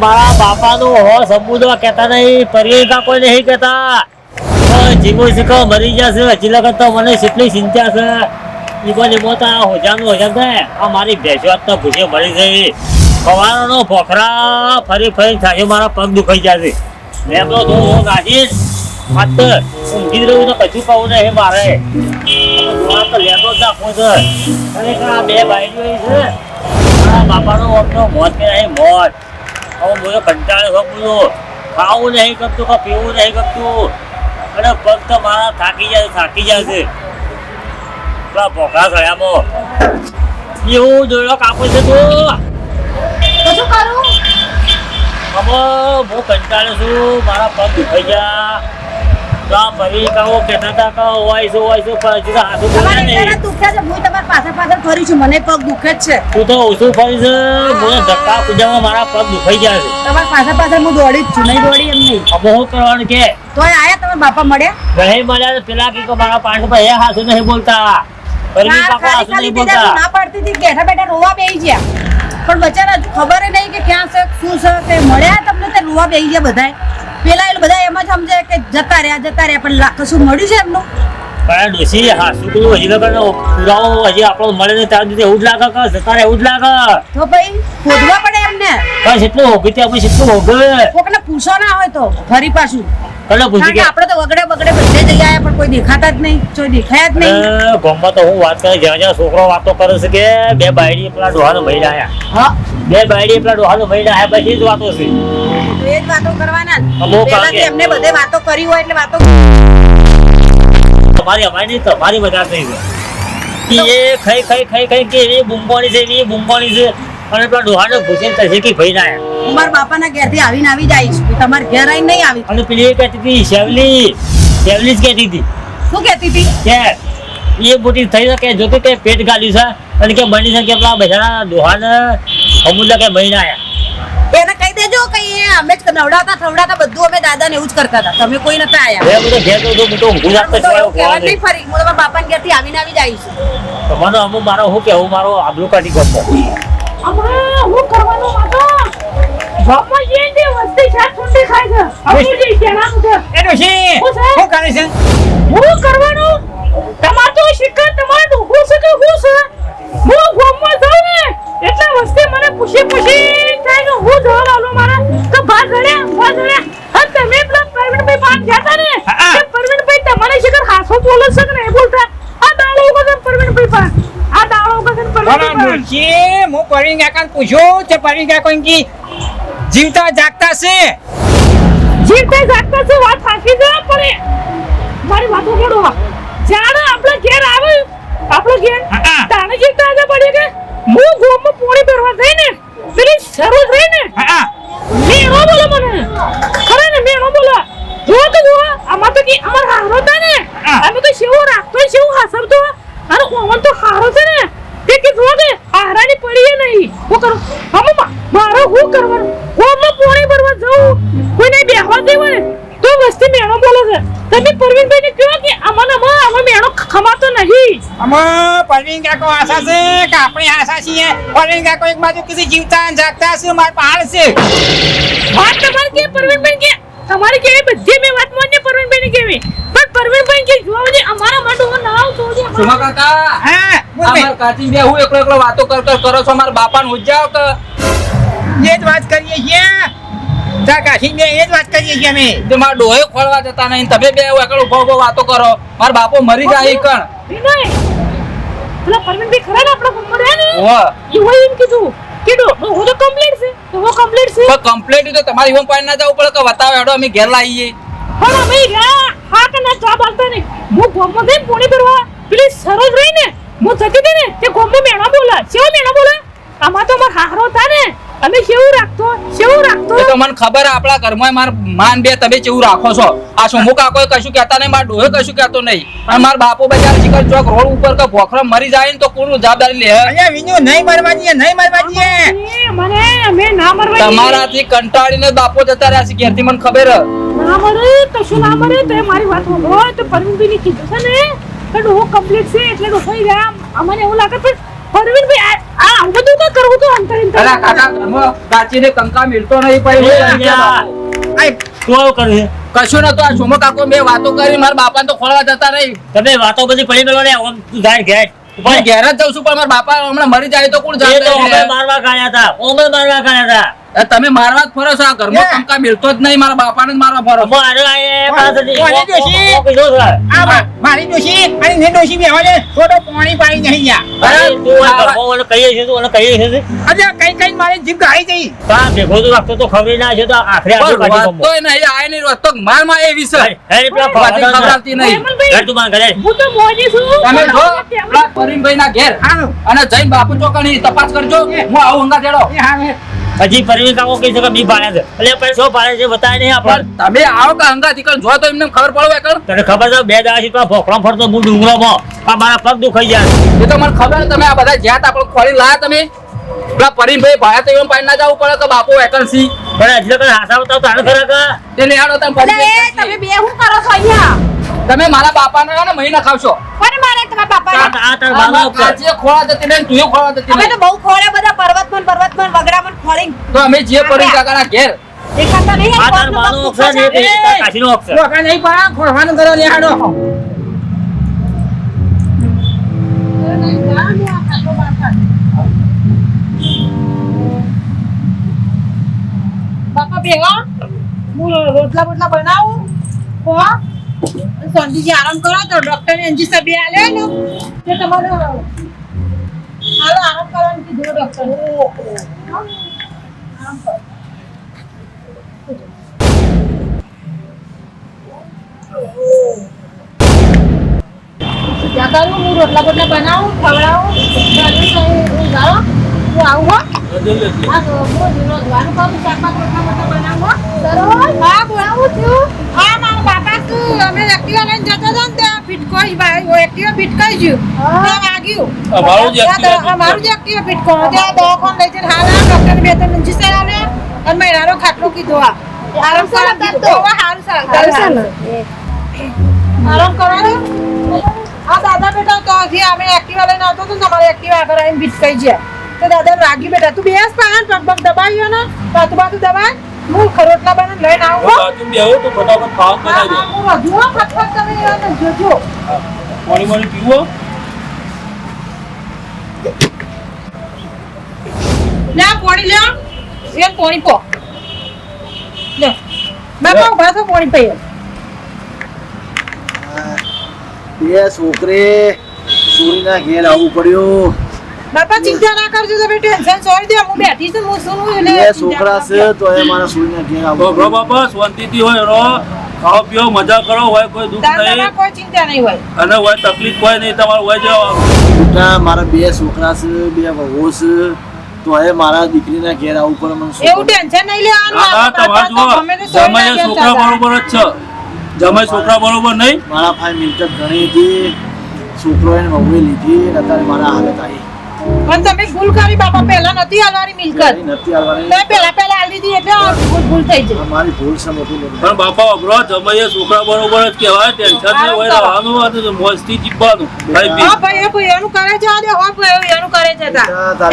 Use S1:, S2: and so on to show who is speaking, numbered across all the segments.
S1: મારા બાપાનું હો સબૂત કહેતા નહીં, પરિણિકા કોઈ નહીં કહેતા. જીવો શીખો મરી જશે હજી લગત તો મને કેટલી ચિંતા છે. ઈમો તો આ હોજાનું હોજા થાય. આ મારી ભેંસો તો ભૂસે મરી ગઈ. સવારનો ભોખરા ફરી ફરી થાય મારા પગ દુખાઈ જશે. મેં તો હું ગાજીશ માત્ર ઊંઘી રહ્યું તો કશું કહું નહીં મારે. લેબો જ નાખવો છે. ખરેખર આ બે ભાઈઓ છે મારા બાપાનો ઓપનો મોત કે નહીં મોત. હવે બોલો કંટાળો બોલો, ખાવું નહીં ગમતું કે પીવું નહીં ગમતું, અને પગ તો મારા થાકી જાય છે. પેલા ભોખરા થયામાં એવું દોડો કાપો છે તું
S2: શું કરું?
S1: હવે હું કંટાળો છું, મારા પગ દુખાઈ ગયા. તો પરિકાઓ કહેતા હતા કે હોય છે હાથું બોલે નહીં.
S2: દુખે છે, હું તમારા પાછળ ફરી છું, મને પગ દુખે જ છે.
S1: તું તો ઓછું ફરી છે, મને ધક્કા પૂજામાં મારા પગ દુખાઈ ગયા છે.
S2: તમારા પાછળ હું દોડી જ છું, નહીં દોડી એમ નહીં.
S1: હવે શું કરવાનું કે
S2: તો આયા તમારા બાપા મળ્યા
S1: નહીં મળ્યા? પેલા કે મારા પાંચ પર એ હાથું નહીં બોલતા,
S2: ના પડતી હતી, બેઠા બેઠા રોવા બેસી ગયા. પણ બચારા ખબર નહીં કે ક્યાં છે શું છે. તે મળ્યા તમને તે રોવા બેસી ગયા બધા. પેલા એ બધા એમ જ સમજે કે જતા રહ્યા પણ કશું મળ્યું છે એમનું?
S1: પણ ડોસી હા શું કહ્યું હજી લગન પુરાવો હજી આપણો મળે ને ત્યાં સુધી એવું જ લાગે કે જતા રહે એવું જ લાગે.
S2: તો ભાઈ શોધવા પડે એમને.
S1: બસ એટલું હોગી ત્યાં પછી એટલું હોગે.
S2: કોકને પૂછો ના હોય તો ફરી પાછું
S1: પૂછી કે
S2: આપણે તો વગડે બધે જઈ આવ્યા પણ કોઈ દેખાતા જ નહીં, કોઈ દેખાયા જ નહીં.
S1: ગામમાં તો હું વાત કરે જ્યાં છોકરો વાતો કરે છે કે બે બાયડી પેલા ડોહાનો મહિલા આયા. હા, બે બાયડી પેલા ડોહાનો મહિલા આયા, બસ એ જ વાતો છે.
S2: એ જ વાતો કરવાના. પહેલાથી એમને બધે વાતો કરી હોય એટલે વાતો
S1: તમારી અમારી નહીં, તમારી મજા થઈ છે. એ ખાઈ કે એવી બૂમવાની છે અને પેલા ડોહાને ભૂસીને થશે કે ભાઈ ના આયા.
S2: મારા બાપાના ઘેરથી આવીને આવી જાય છે, તમારે ઘેર આવીને નહીં આવી.
S1: અને પેલી કહેતી હતી શેવલી જ કહેતી હતી.
S2: શું કહેતી હતી?
S1: કે એ મોટી થઈ શકે જોતી કે પેટ ગાલ્યું છે અને કે બની છે કે પેલા બધાના ડોહાને અમૂલ્ય કે મહિના આયા.
S2: એને કહી દેજો કે અમે જ નવડાવતા બધું અમે દાદાને એવું જ કરતા હતા, તમે કોઈ નતા આયા.
S1: બધો ઘેર તો મોટો ઊંઘું રાખતો
S2: કહેવા નહીં ફરી. હું તમારા બાપાના ઘેરથી આવીને આવી જાય છું.
S1: તમારો અમુક મારો શું કેવું, મારો આબરૂ કાઢી ગયો.
S3: હું કરવાનું માતા બાપા જે વસ્તી શાક ઠંડી ખાય છે અમુજી કેનાનું છે
S4: એ ડોશી શું કરે છે?
S3: હું કરવાનું તમાર તો શિકાર તમાર ડોહો છે કે હું છે? હું ગોમમાં જાઉં ને એટલે વસ્તી મને પૂછી થાય કે હું જવાબ આલો મારા તો ભા હા તમે પેલા પરવીનભાઈ પાન જતા ને તે પરવીનભાઈ તમારે શિકાર હાસો બોલે છે કે નહીં બોલતા? આ દાળો વગર પરવીનભાઈ પાન આ દાળો વગર પરવીનભાઈ
S4: હું પરવીન કાકાને પૂછ્યું તે પરવીન કાકા કી જીવતા જાગતા છે
S3: વાત સાચી છે પણ મારી વાતો કેડો જાણે આપણે ઘેર આવે આપણો ઘેર તાણે જીવતા આજે પડી કે હું ગોમમાં પોણી ભરવા જઈને પેલી સરોજ રહીને મેણો બોલો મને ખરે ને મેણો બોલો જો આમાં તો કે અમાર હારો હતા ને અમે તો શેવો રાખતો શેવો હાસરતો અને ઓમન તો હારો છે ને તે કે જો કે હારાની પડીએ નહીં હું કરું મમ્મા મારો હું કરવાનું ગોમમાં પોણી ભરવા જવું કોઈને બેહવા દેવું ને તો વસ્તી મેણો બોલે છે. તમે પરવીનભાઈ ને કહો કે આમાં મેણો ખમાતો નહીં.
S4: અમે પરવીન કાકો આશા છે કે આપણે આશા છીએ. પરવીન કાકો એક બાજુ કિસી જીવતા જાગતા છે માર પહાડ છે.
S3: વાત તમારે કે પરવીનભાઈ કે તમારી કેવી બધી મે વાત મોને પરવીનભાઈ ને કેવી પણ પરવીનભાઈ કે જોવાજે અમારા માટે હું નાવ જોજે.
S5: સુમા કાકા
S4: હા
S5: અમાર કાચી બે હું એકલો વાતો કરો છો મારા બાપાને ઉજાવ કે
S4: એ જ વાત કરીએ છીએ. તા કાશી બે એ જ વાત કરીએ છીએ અમે.
S5: તે મારા ડોહે ખોળવા જતા નહીં તમે બે એકલો ઉભો વાતો કરો. મારા બાપો મરી જાય કણ
S3: નહીં પેલા પરવીનભાઈ ખરા ને આપણા મર્યા ને
S5: ઓહ
S3: ઈ હોય એમ કીધું હું તો કમ્પ્લીટ છે તો હું કમ્પ્લીટ છે
S5: તો કમ્પ્લીટ તો તમારી ઈવન પાણી ના જવું પડે કે બતાવો હેડો અમે ઘેર લાવીએ.
S3: પણ અમે રહ્યા હા કે ના જવાબ આલતા નહીં. હું ગોમમાં જઈને પોણી ભરવા પેલી સરોજ રહી ને હું જતી હતી ને તે ગોમમાં મેણા બોલા કેવો મેણા બોલા આમાં તો અમાર હારો હતા ને અમે કેવું રાખતો
S5: એ તો મને ખબર હે, આપણા ઘરમાં માર માન બે તમે કેવું રાખો છો. આ સોમુ કાકોએ કશું કહેતા નહીં, માર ડોહે કશું કહેતો નહીં, અને માર બાપો બજાર શિકર ચોક રોડ ઉપર કે ભોખરો મરી જાય ને તો કોણ જવાબદારી લે?
S4: અલ્યા વિનુ નહીં મરવા દઈએ, નહીં મરવા દઈએ.
S3: મને અમે ના મરવા
S5: તમારાથી કંટાળીને બાપો જતા રહ્યા છે ઘેરથી, મને ખબર હે.
S3: ના મરે તો શું ના મરે તો મારી વાત સાંભળો તો પરવીનભાઈ ની કીધું છે ને કે ડોહો કમ્પ્લીટ છે એટલે ડોહો ગયા અમને એવું લાગે પણ પરવીનભાઈ આ આમ બધું તો કરવું તો અંતરીન
S5: અલા કાકા ઘરમાં કાચીને કંકા મિલતો નહીં પછી
S4: આય,
S1: તું આવું કર્યું છે?
S5: કશું નતો. આ સોમો કાકો મેં વાતો કરી મારા બાપાને તો ખોળવા જતા નહીં.
S1: તમે વાતો બધી પડી મેળવો ને આમ તું જાય ઘેર
S5: પણ ઘેર જ જઉં છું, પણ મારા બાપા હમણાં મરી જાય તો કોણ
S1: એ તો અમે
S5: જવાબદારી લે?
S1: મારવા કાઢ્યા હતા અમે મારવા કાઢ્યા હતા
S5: તમે મારવા જ ફરો છો. આ ઘરમાં કંકા મિલતો જ નહીં, મારા બાપાને જ મારવા ફરો છો.
S1: અમે આને આયા પાસેથી
S4: કોને જોશી?
S1: ઓ કીધું છે.
S4: આ મારી ડોશી અને ને ડોશી બેહવા દે, થોડો પાણી પાણી નહીં જા.
S1: અરે તું આ ભગવાનને કહીએ છે તું અને કહીએ છે
S4: અલ્યા કઈ કઈ મારી જીભ ગાળી જઈ.
S1: તા ભેગો તો રાખતો તો ખબર ના છે તો આખરે આખરે
S5: પણ
S1: કાઢી ગમો.
S5: વાતોય નહીં, આય નહીં વાતો, મારમાં એ વિશે
S1: હેરી પેલા
S5: વાતે
S1: ફાધર
S5: ખબર આવતી નહીં.
S1: હેર તું માર ઘરે
S3: હું તો મોજી છું
S5: તમે જો પેલા પરવીનભાઈના ઘેર
S4: હાલો.
S5: અને જઈને બાપુ ચોકની તપાસ કરજો. હું આવું હંગા તેડો.
S4: એ હાલે.
S1: હજી પરવીન કાકો કહી શકે બી પાડે છે એટલે પછી શું પાડે છે બતાય નહીં
S5: પણ
S1: આપણને
S5: તમે આવો કે હંગા થી જો તો એમને ખબર પડે કર.
S1: તને ખબર છે બે દાડા થી ભોખડા ફરતો હું ડુંગરોમાં આ મારા પગ દુખાઈ જાય
S5: એ તો મને ખબર તમે આ બધા જ્યાં આપણે ખોલી લાયા તમે પેલા પરવીનભાઈ ભાયા તો એમ પાણી ના જવું પડે કે બાપુ વેકન્સી
S1: પણ એટલે કઈ હાસા બતાવ તારે ખરા કા
S5: તે લેહાડો તમે
S2: અરે એ તમે બે શું કરો છો અહીંયા
S5: તમે મારા બાપાને ને મહિના ખાવશો.
S2: કોને મારે તમારા બાપાને
S1: આ તાર બાબા ઉપર
S5: કાચીએ ખોળા જતી નહીં, તુંએ ખોળા જતી
S2: અમે
S5: નહીં.
S2: તો બહુ ખોળે બધા પર્વતમાં વગડામાં ખોળી
S5: તો અમે જે પરવીન કાકાના ઘેર
S2: દેખાતા નહીં
S1: આ તાર બાનો અક્ષર ને એ તાર કાશીનો અક્ષર
S4: લોકા નહીં પડા, ખોરવાનું કરો લેહાડો.
S2: બાપા બેહો હું રોટલા બોટલા બનાવું હો સંધીજી આરામ કરો તો ડોક્ટર ને અંજી સાહેબ આલે ને તે તમારે હાલો આરામ કરવાનું કીધું ડોક્ટર આરામ કરો ત્યાં કરું હું રોટલા બોટલા બનાવું ખવડાવું ગાળો હું આવું હો હા તો હું રોજવાનું કરું શાકભાજી રોટલા બોટલા બનાવું સરોજ હા બનાવું છું હા મારા બાપા તું અમે એક્ટિવા લઈને જતા હતા ને ત્યાં ફિટકોઈ ભાઈ એક્ટિવા ફિટકાઈ ગયું ત્યાં વાગ્યું અમારું જ એક્ટિવા ફિટકો ત્યાં દવાખાને લઈ જઈને હાલ ડોક્ટર બે ત્રણ મંજી સાહેબ આવ્યા અને મહિનાનો ખાટલો કીધો આ આરામ કરો સારું આરામ કરવાનો આ દાદા બેટા ત્યાંથી અમે એક્ટિવા લઈને આવતો તો તમારે એક્ટિવા આગળ આવીને ભીટકાઈ ગયા તો દાદા રાગી બેટા તું બેસ પાન પગ પગ દબાવ્યો ને બાજુ દબાય હું ખરોટલા બનાવીને લઈને આવું
S5: બાજુ બેહો તો ફટાફટ ખાવા બનાવી દે.
S2: હું રજૂ ફટફટ તમે જોજો
S5: પાણી પીવો.
S2: લે પાણી લે એ પાણી પો લે બાપા ઉભા થો પાણી પીએ
S6: બે છોકરે સુરીના ઘેર આવવું પડ્યું.
S2: બાપા ચિંતા ના કરજો તમે ટેન્શન છોડી દે હું બેઠી છું હું સુનું
S6: બે છોકરા છે તો એ મારા સુરીના ઘેર આવવું
S7: બરો બાપા શાંતિથી હોય રો ખાઓ પીઓ મજા કરો હોય કોઈ દુઃખ
S2: દાદામાં
S7: નહીં
S2: કોઈ ચિંતા નહીં હોય
S7: અને હોય તકલીફ હોય નહીં તમારે હોય જાઓ
S6: બેટા મારા બે છોકરા છે બે વહુ છે તો એ મારા દીકરીના ઘેર આવવું પડે મને શું
S2: એવું ટેન્શન નહીં લેવાનું
S7: હા તમારે જુઓ જમાઈ છોકરા બરોબર જ છે જમાઈ છોકરા બરોબર નહીં
S6: મારા ભાઈ મિલકત ઘણી હતી છોકરો એને વહુએ લીધી અને અત્યારે મારા હાલત આવી
S2: પણ તમે ભૂલ કરી બાપા પહેલા નથી આલવાની મિલકત
S6: નથી આવવાની
S2: તમે પહેલા આલી દીધી એટલે આ ભૂલ થઈ જાય
S6: મારી ભૂલ છે મોટી
S7: પણ બાપા અઘરો જમાઈ છોકરા બરોબર જ કહેવાય ટેન્શન નહીં હોય રહેવાનું અને મોજથી જીવવાનું ભાઈ બી
S2: હા ભાઈ એ ભાઈ એનું કરે છે આ દે હા ભાઈ એનું કરે છે તા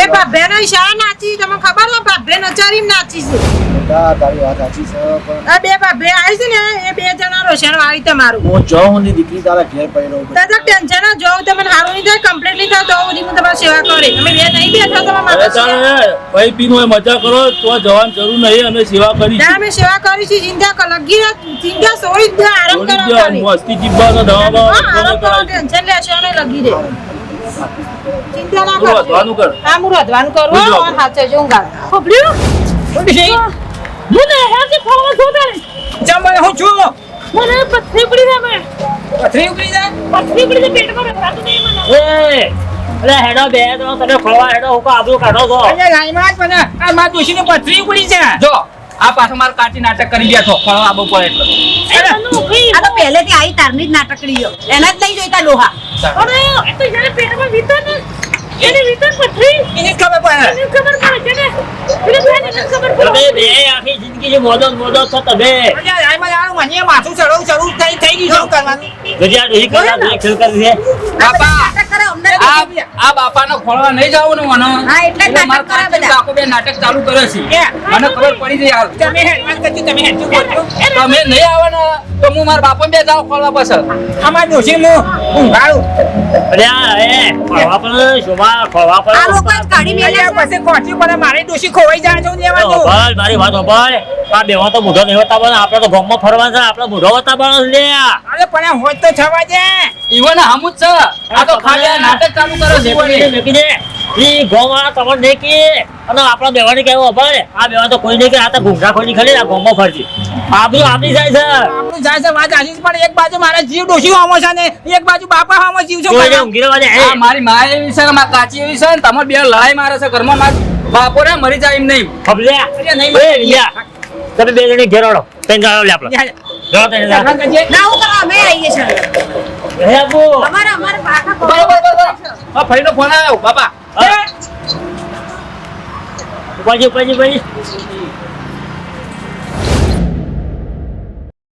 S2: એ બાપે ના ઈશારા નાચી તમને ખબર છે બાપે નચારી નાચી છે
S6: બેટા તારી વાત સાચી છે પણ
S2: આ બે બાપે આવી છે ને એ બે જણા રોશન વાળી તમારું
S6: હું જાઉં ની દીકરી તારા ઘેર પડ્યો
S2: દાદા ટેન્શન ના જો તમને હારું નહીં થાય કમ્પ્લીટ નહીં થાય તો સુધી હું તમારી સેવા કરે તમે બે નહીં બેઠો તમારા
S7: અરે
S2: માતા
S7: તારે ભાઈ બીન હોય મજા કરો તો જવાની જરૂર નહીં અમે સેવા કરી
S2: ના અમે સેવા કરી છે ચિંતા લગી ચિંતા છોડી દે આરામ કરો
S7: મસ્તી જીવવાનો દવામાં
S2: આરામ કરો ટેન્શન લેશો નહીં લગી દે ચિંતા ના કરો
S7: વધવાનું કર
S2: હા હું રોધવાનું કરું હા હાચે જો હું ગાળ ખબર્યું
S4: ડોશી
S3: મને હેરથી ફળવા જોતા ને
S4: જમવા હું છું
S3: મને પથરી પડી છે મેં
S4: પથરી ઉકળી જાય
S3: પથરી પડી છે પેટમાં રખાતું નહીં મને
S1: એ અરે હેડો બે તો તમે ખોળવા હેડો હું આબરૂ કાઢો છો
S4: અરે રાઈમાં જ મને આ મારા ડોશીને પથરી ઉકળી છે
S5: જો આ પાછો માર કાચી નાટક કરી ગયા છો ફળવા આબુ પડે એટલે
S3: એ તને ઉભી
S2: આ તો પહેલેથી આવી તારની જ નાટકડીઓ એના જ નહીં જોઈતા લોહા
S3: અરે એ તો જ્યારે પેટમાં વીતર ને એની વીતર પથરી
S4: એને જ ખબર પડે
S3: એને ખબર પડે છે ને એને ખબર
S1: તમે
S3: પડે
S1: બે આખી જિંદગી જે મોદો છો તમે
S4: અરે રાઈમાં જાણું મને માથું ચડવું થઈ ગયું શું કરવાનું
S1: ગજિયા ડોહી કરવા દે ખેલ કરી છે
S5: બાપા
S2: નાટક કરે અમને
S5: આ બાપાનો ખોળવા નહીં જવાનું મને
S2: હા, એટલે જ
S5: માર
S2: નાટક કરે
S5: કાચી
S2: બધા.
S5: કાકો બે નાટક ચાલુ કરે છે
S4: કે?
S5: મને ખબર પડી ગઈ હાલ
S4: તમે હેડવાન કરજો તમે હેડજો બોલજો
S5: તમે નહીં આવે ને તો હું મારા બાપા બે જાવ ખોળવા પાછળ
S4: અમાર ડોશી હું ઊંઘાડું
S1: અરે એ ખોળવા પણ શોભા ખોળવા પણ
S2: આ લોકો જ કાઢી મેલે
S4: અલ્યા પછી કોઠી પર મારી ડોશી ખોવાઈ જાય છે લેવાનું
S1: ભાઈ મારી વાત ભાઈ આ બેવા તો મોઢો નહીં હોતા પણ આપણે તો ગામમાં ફરવા છે આપણે મોઢો હોતા પણ લે
S4: અરે પણ આ હોત તો થવા દે
S5: ઈવન હામું જ છે આ તો ખાલી આ નાટક ચાલુ કરે છે બોલી.
S1: મેકી દે ઈ ગોવાળા તમને નહીં કે અને આપણા બેવાની કેવું ભાઈ આ બેવા તો કોઈ નહીં કે આ તો ઘૂંઘરા ખોલી ખાલી આ ગામમાં ફરજી આબરૂ આપણી જાય છે
S4: આપણું જાય છે વાત આજી પણ એક બાજુ મારા જીવ ડોશી હોમો છે ને એક બાજુ બાપા હોમો જીવ છે
S1: કોઈને ઊંઘી રહેવા દે
S5: આ મારી માં એવી છે મારી કાચી એવી છે ને તમારે બે લડાઈ મારે છે ઘરમાં મારા બાપો ને મરી જાય એમ નહીં
S1: ખબલ્યા એ લ્યા તમે બે જણી ઘેરાડો પેન ગાળો લે આપણે ઘેરો તેને જા
S2: ના હું કરવા અમે આવીએ છીએ
S1: હે અબુ
S2: અમારે પાછા
S5: બરોબર આ ફરીનો ફોન આવ્યો બાપા
S1: ઉપાજી